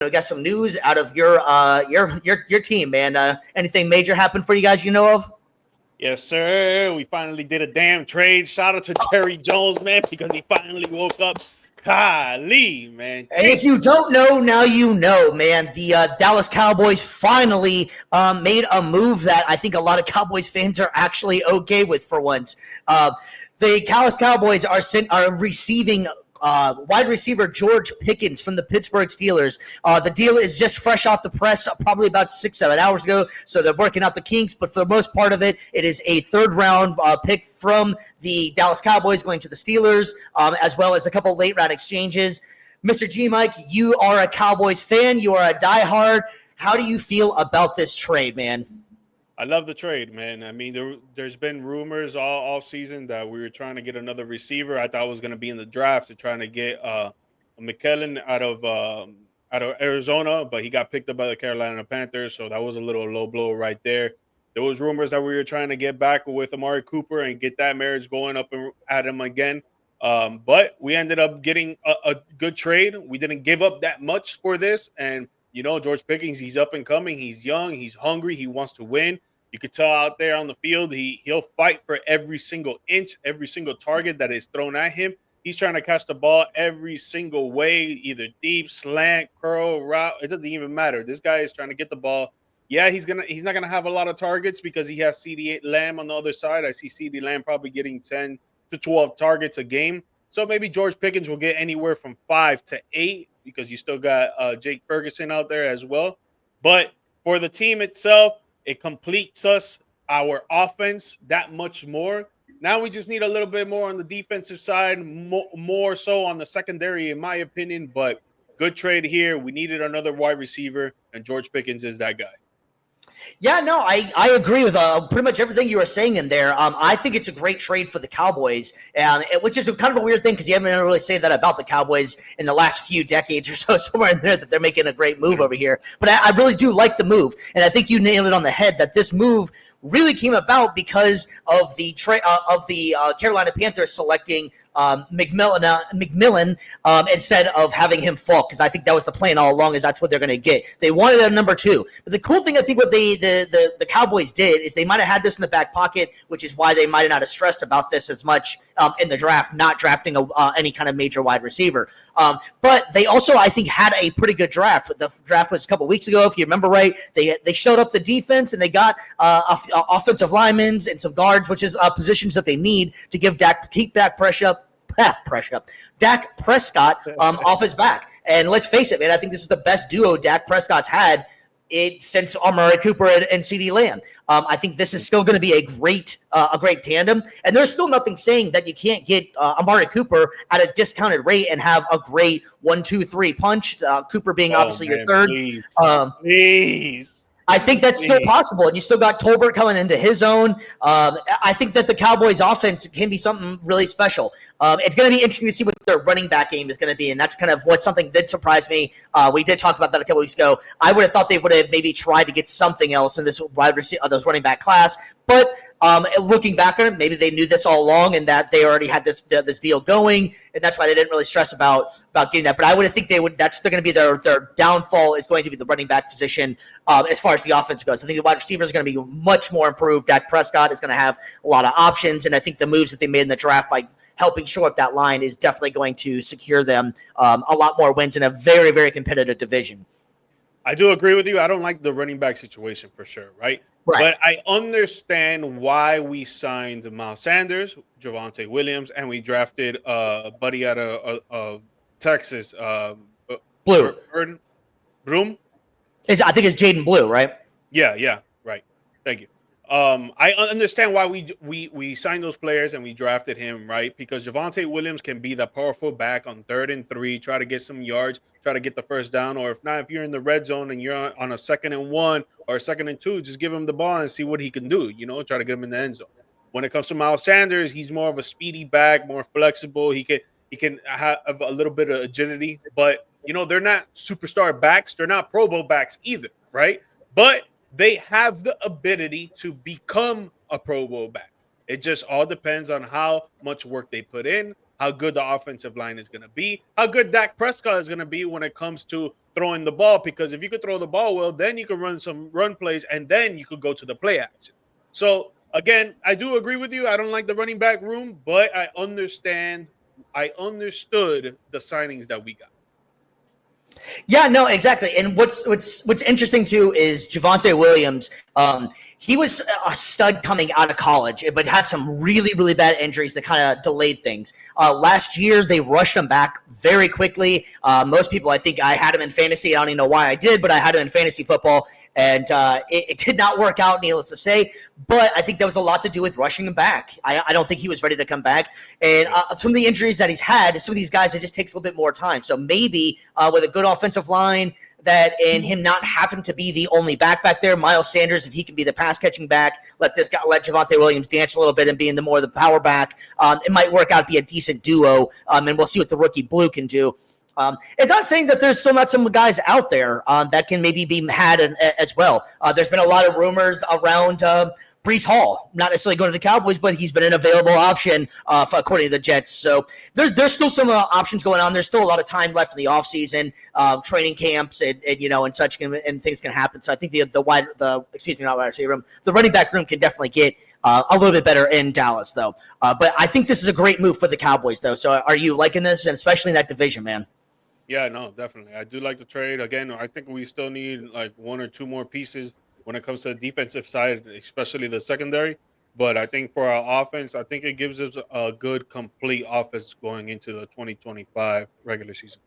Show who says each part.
Speaker 1: we got some news out of your team, man. Anything major happened for you guys you know of?
Speaker 2: Yes, sir. We finally did a damn trade. Shout out to Terry Jones, man, because he finally woke up. Golly, man.
Speaker 1: And if you don't know, now you know, man. The Dallas Cowboys finally made a move that I think a lot of Cowboys fans are actually okay with for once. The Dallas Cowboys are receiving wide receiver George Pickens from the Pittsburgh Steelers. The deal is just fresh off the press, probably about 6-7 hours ago, so they're working out the kinks, but for the most part of it, it is a third-round pick from the Dallas Cowboys going to the Steelers, as well as a couple late-round exchanges. Mr. G. Mike, you are a Cowboys fan. You are a diehard. How do you feel about this trade, man?
Speaker 2: I love the trade, man. I mean, there's been rumors all season that we were trying to get another receiver. I thought it was going to be in the draft to trying to get McKellen out of Arizona, but he got picked up by the Carolina Panthers, so that was a little low blow right there. There was rumors that we were trying to get back with Amari Cooper and get that marriage going up at him again. But we ended up getting a good trade. We didn't give up that much for this, and George Pickens, he's up and coming. He's young. He's hungry. He wants to win. You could tell out there on the field, he'll fight for every single inch, every single target that is thrown at him. He's trying to catch the ball every single way, either deep, slant, curl, route. It doesn't even matter. This guy is trying to get the ball. Yeah, he's not gonna have a lot of targets because he has CeeDee Lamb on the other side. I see CeeDee Lamb probably getting 10 to 12 targets a game. So maybe George Pickens will get anywhere from 5 to 8 because you still got Jake Ferguson out there as well. But for the team itself, it completes our offense that much more. Now we just need a little bit more on the defensive side, more so on the secondary, in my opinion. But good trade here. We needed another wide receiver, and George Pickens is that guy.
Speaker 1: Yeah, no, I agree with pretty much everything you were saying in there. I think it's a great trade for the Cowboys, which is kind of a weird thing because you haven't really said that about the Cowboys in the last few decades or so, somewhere in there, that they're making a great move over here. But I really do like the move, and I think you nailed it on the head that this move really came about because of the Carolina Panthers selecting McMillan instead of having him fall, because I think that was the plan all along, is that's what they're going to get. They wanted a number 2. But the cool thing, I think, what the Cowboys did is they might have had this in the back pocket, which is why they might not have stressed about this as much in the draft, not drafting any kind of major wide receiver. But they also, I think, had a pretty good draft. The draft was a couple weeks ago, if you remember right. They showed up the defense, and they got offensive linemen and some guards, which is positions that they need to keep Dak Dak Prescott off his back. And let's face it, man, I think this is the best duo Dak Prescott's had since Amari Cooper and CeeDee Lamb. I think this is still going to be a great tandem. And there's still nothing saying that you can't get Amari Cooper at a discounted rate and have a great 1-2-3 punch. Cooper being obviously your third.
Speaker 2: Please.
Speaker 1: I think that's still possible, and you still got Tolbert coming into his own. I think that the Cowboys' offense can be something really special. It's going to be interesting to see what their running back game is going to be, and that's kind of something that surprised me. We did talk about that a couple weeks ago. I would have thought they would have maybe tried to get something else in this this running back class, but looking back on it, maybe they knew this all along and that they already had this deal going, and that's why they didn't really stress about getting that. But I would think they would. That's going to be their downfall, is going to be the running back position as far as the offense goes. I think the wide receiver is going to be much more improved. Dak Prescott is going to have a lot of options, and I think the moves that they made in the draft by helping shore up that line is definitely going to secure them a lot more wins in a very, very competitive division.
Speaker 2: I do agree with you. I don't like the running back situation for sure, right? But I understand why we signed Miles Sanders, Javonte Williams, and we drafted a buddy out of Texas,
Speaker 1: Blue.
Speaker 2: Broom?
Speaker 1: I think it's Jaden Blue, right?
Speaker 2: Yeah, right. Thank you. I understand why we signed those players and we drafted him, right? Because Javonte Williams can be the powerful back on 3rd and 3, try to get some yards, try to get the first down, or if not, if you're in the red zone and you're on a 2nd and 1 or a 2nd and 2, just give him the ball and see what he can do, try to get him in the end zone. When it comes to Miles Sanders, he's more of a speedy back, more flexible. He can have a little bit of agility, but they're not superstar backs. They're not Pro Bowl backs either, right? But they have the ability to become a Pro Bowl back. It just all depends on how much work they put in, how good the offensive line is going to be, how good Dak Prescott is going to be when it comes to throwing the ball. Because if you could throw the ball well, then you can run some run plays, and then you could go to the play action. So, again, I do agree with you. I don't like the running back room, but I understood the signings that we got.
Speaker 1: Yeah, no, exactly. And what's interesting too is Javonte Williams. He was a stud coming out of college, but had some really, really bad injuries that kind of delayed things. Last year, they rushed him back very quickly. Most people, I think, I had him in fantasy. I don't even know why I did, but I had him in fantasy football, and it did not work out, needless to say. But I think that was a lot to do with rushing him back. I don't think he was ready to come back. And some of the injuries that he's had, some of these guys, it just takes a little bit more time. So maybe with a good offensive line, that and him not having to be the only back there, Miles Sanders, if he can be the pass catching back, let Javonte Williams dance a little bit and be in the more of the power back, it might work out to be a decent duo. And we'll see what the rookie Blue can do. It's not saying that there's still not some guys out there that can maybe be had as well. There's been a lot of rumors around Breece Hall, not necessarily going to the Cowboys, but he's been an available option according to the Jets. So there's still some options going on. There's still a lot of time left in the offseason, training camps and such, and things can happen. So I think the running back room can definitely get a little bit better in Dallas, though. But I think this is a great move for the Cowboys, though. So are you liking this, and especially in that division, man?
Speaker 2: Yeah, no, definitely. I do like the trade. Again, I think we still need like one or two more pieces when it comes to the defensive side, especially the secondary. But I think for our offense, I think it gives us a good, complete offense going into the 2025 regular season.